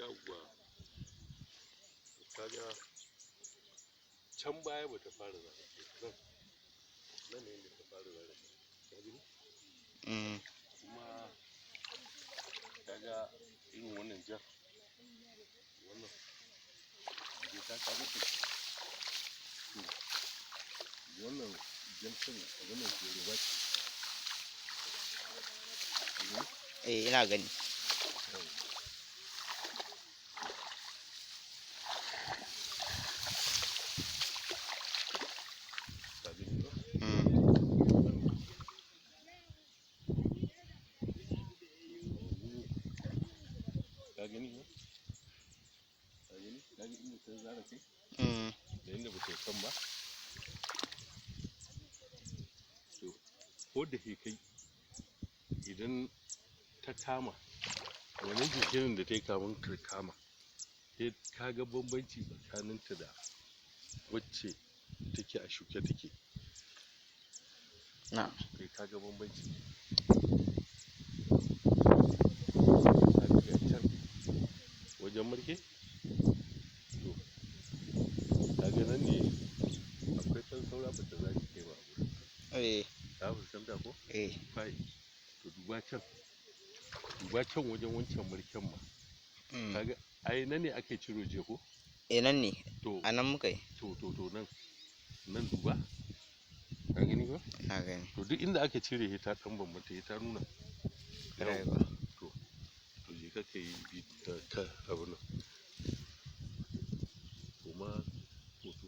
yawwa kaga can baya bata fara zara nan ne inda ta fara zara ka gani kuma kaga irin wannan jar wannan da ta kaga ta wannan jantin wannan ke ruwa ina gani da inda ba ta kan ba to ko da ke kai idan ta kama wannan jikirin da ta yi kamun ta kama sai ka ga bambanci tsakaninta da wacce take a shuke take kai ka ga bambanci wajen marke to kaga nan ne akwai ɗan saura ba ta za ki kai ba ta fuskanta ko fai to duba can wajen wancan marken ma kaga ai nan ne ake ciro je ko nan ne to a nan muka yi to nan duba ka gani ba na gani to duk inda aka cire ta ɗan bambanta ta nuna to je ka kai bi ta abu nan kuma hoto